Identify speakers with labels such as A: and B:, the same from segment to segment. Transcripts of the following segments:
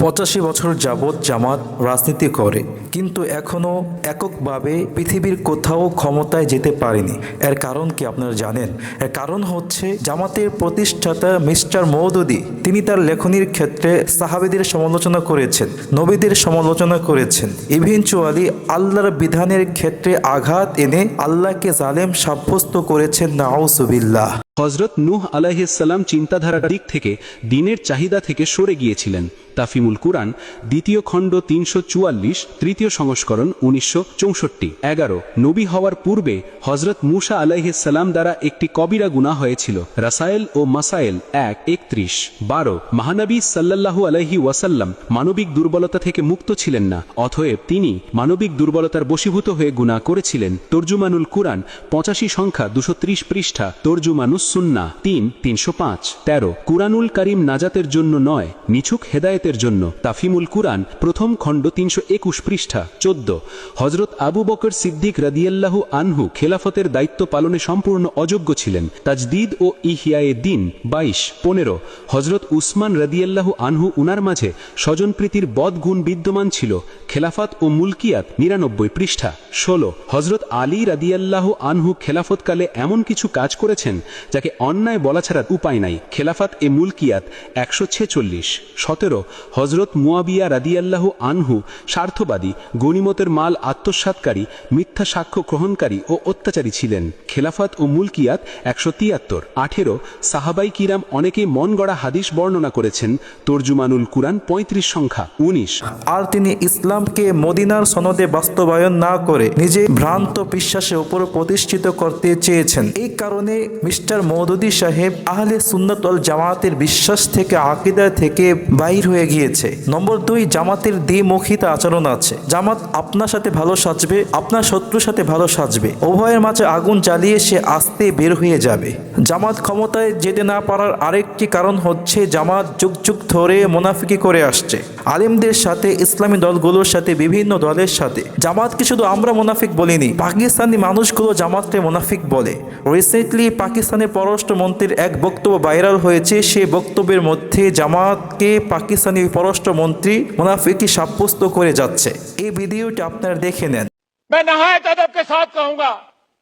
A: 85 বছর যাবৎ জামাত রাজনীতি করে, কিন্তু এখনও এককভাবে পৃথিবীর কোথাও ক্ষমতায় যেতে পারেনি। এর কারণ কি আপনারা জানেন? এর কারণ হচ্ছে জামাতের প্রতিষ্ঠাতা মিস্টার মওদুদী, তিনি তার লেখনীর ক্ষেত্রে সাহাবীদের সমালোচনা করেছেন, নবীদের সমালোচনা করেছেন, ইভেনচুয়ালি আল্লাহর বিধানের ক্ষেত্রে আঘাত এনে আল্লাহকে জালেম সাব্যস্ত করেছেন। নাউজুবিল্লাহ।
B: হযরত নূহ আলাইহিসসালাম চিন্তাধারার দিক থেকে দিনের চাহিদা থেকে সরে গিয়েছিলেন। তাফিমুল কুরআন, দ্বিতীয় খণ্ড 344, তৃতীয় সংস্করণ 1964। 11 নবী হওয়ার পূর্বে হযরত মূসা আলাইহিসসালাম দ্বারা একটি কবিরা গুনাহ হয়েছিল। রাসায়েল ও মাসায়েল 1:31। 12 মহানবী সাল্লাল্লাহু আলাইহি ওয়াসাল্লাম মানবিক দুর্বলতা থেকে মুক্ত ছিলেন না, অতএব তিনি মানবিক দুর্বলতার বশীভূত হয়ে গুনাহ করেছিলেন। তরজুমানুল কুরআন 85 সংখ্যা 230 পৃষ্ঠা, তরজুমানুস সুন্নাহ 3:305। 13 কুরআনুল কারীম নাজাতের জন্য নয়, নিছক হেদায়েতের জন্য। তাফিমুল কুরআন প্রথম খণ্ড 321 পৃষ্ঠা। 14 হযরত আবু বকর সিদ্দিক রাদিয়াল্লাহু আনহু খেলাফতের দায়িত্ব পালনে সম্পূর্ণ অযোগ্য ছিলেন। তাজদীদ ও ইহইয়ায়ে দ্বীন 22। 15 হযরত উসমান রাদিয়াল্লাহু আনহু উনার মাঝে স্বজনপ্রীতির বদগুণ বিদ্যমান ছিল। খেলাফত ও মুলকিয়াত 99 পৃষ্ঠা। 16 হযরত আলী রাদিয়াল্লাহু আনহু খেলাফতকালে এমন কিছু কাজ করেছেন যাকে অন্যায় বলা ছাড়া উপায় নাই। খেলাফত এ মুলকিয়াত 146। 17 হযরত মুয়াবিয়া রাদিয়াল্লাহু আনহু স্বার্থবাদী, গনিমতের মাল আত্মসাৎকারী, মিথ্যা সাক্ষ্য গ্রহণকারী ও অত্যাচারী ছিলেন। খেলাফত ও মুলকিয়াত 173। 18 সাহাবাই কিরাম অনেকেই মন গড়া হাদিস বর্ণনা করেছেন। তরজুমানুল কুরআন 35 সংখ্যা 19।
A: আর তিনি ইসলামকে মদিনার সনদে বাস্তবায়ন না করে নিজে ভ্রান্ত বিশ্বাসের উপর প্রতিষ্ঠিত করতে চেয়েছেন। এই কারণে মিস্টার মওদুদী সাহেব আহলে সুন্নাত ওয়াল জামাতের বিশ্বাস থেকে, আকীদা থেকে বাইর হয়ে গিয়েছে। নম্বর 2, জামাতের দ্বিমুখিতা আচরণ আছে। জামাত আপনার সাথে ভালো সাজবে, আপনার শত্রুর সাথে ভালো সাজবে, উভয়ের মাঝে আগুন জ্বালিয়ে সে আস্তে বের হয়ে যাবে। জামাত ক্ষমতায় যেতে না পারার আরেকটি কারণ হচ্ছে জামাত যুগ যুগ ধরে মুনাফিকি করে আসছে। আলেমদের সাথে, ইসলামী দলগুলোর সাথে, বিভিন্ন দলের সাথে। জামাতকে শুধু আমরা মুনাফিক বলিনি, পাকিস্তানি মানুষগুলো জামাতকে মুনাফিক বলে। রিসেন্টলি পাকিস্তানের পররাষ্ট্রমন্ত্রীর এক বক্তব্য ভাইরাল হয়েছে। সেই বক্তব্যের মধ্যে জামাতকে পাকিস্তানি পররাষ্ট্রমন্ত্রী মুনাফিকি সাব্যস্ত করে যাচ্ছে। এই ভিডিওটি আপনারা দেখে নেন।
C: मैं नहायत अदब के साथ कहूंगा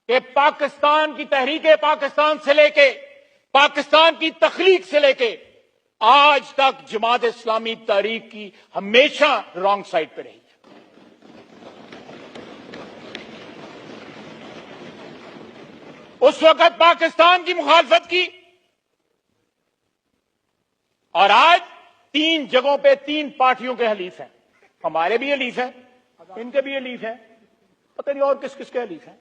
C: कि पाकिस्तान की तहरीक पाकिस्तान से लेके पाकिस्तान की तखलीक से लेके आज तक जमात इस्लामी तहरीक की हमेशा रॉन्ग साइड पे रही है। उस वक्त पाकिस्तान की मुखालफत की और आज 3 जगहों पे 3 पार्टियों के हलीफ हैं। हमारे भी हलीफ हैं, इनके भी हलीफ हैं, पता नहीं और किस किस के हलीफ हैं।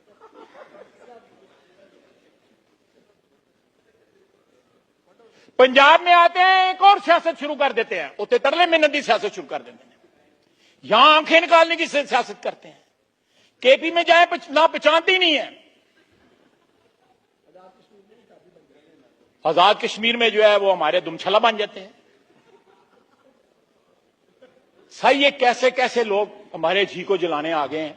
C: पंजाब में आते हैं, एक और सियासत शुरू कर देते हैं, उतने तरले मिन्नती सियासत शुरू कर देते हैं। यहां आंखें निकालने की सियासत करते हैं। केपी में जाए ना पहचानते ही नहीं है। आजाद कश्मीर में जो है वो हमारे दुमछला बन जाते हैं। सही, ये कैसे कैसे लोग हमारे जी को जलाने आ गए हैं।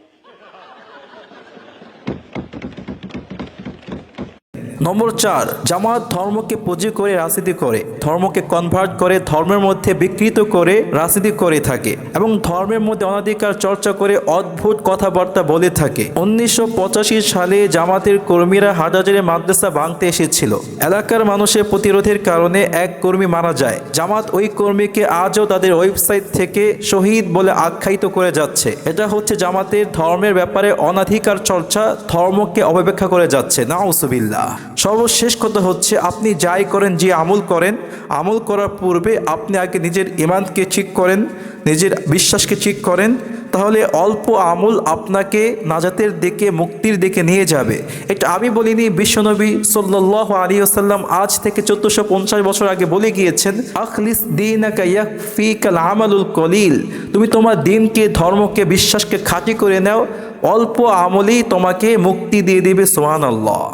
A: নম্বর 4, জামাত ধর্মকে পুঁজি করে রাজনীতি করে, ধর্মকে কনভার্ট করে, ধর্মের মধ্যে বিকৃত করে রাজনীতি করে থাকে এবং ধর্মের মধ্যে অনাধিকার চর্চা করে অদ্ভুত কথাবার্তা বলে থাকে। 1985 সালে জামাতের কর্মীরা হাটহাজারী মাদ্রাসা ভাঙতে এসেছিল। এলাকার মানুষের প্রতিরোধের কারণে এক কর্মী মারা যায়। জামাত ওই কর্মীকে আজও তাদের ওয়েবসাইট থেকে শহীদ বলে আখ্যায়িত করে যাচ্ছে। এটা হচ্ছে জামাতের ধর্মের ব্যাপারে অনাধিকার চর্চা, ধর্মকে অবহেলা করে যাচ্ছে। নাউজুবিল্লাহ। সর্বশেষ কথা হচ্ছে, আপনি যাই করেন, যে আমল করেন, আমল করার পূর্বে আপনি আগে নিজের ঈমানকে ঠিক করেন, নিজের বিশ্বাসকে ঠিক করেন, তাহলে অল্প আমল আপনাকে নাজাতের দিকে, মুক্তির দিকে নিয়ে যাবে। এটা আমি বলিনি, বিশ্বনবী সাল্লাল্লাহু আলাইহি ওয়াসাল্লাম আজ থেকে 1450 বছর আগে বলে গিয়েছেন, আখলিস দীনাকা ইয়াকফিকাল আমালুল কলিল। তুমি তোমার দিনকে, ধর্মকে, বিশ্বাসকে খাঁটি করে নাও, অল্প আমলই তোমাকে মুক্তি দিয়ে দিবে। সুবহানাল্লাহ।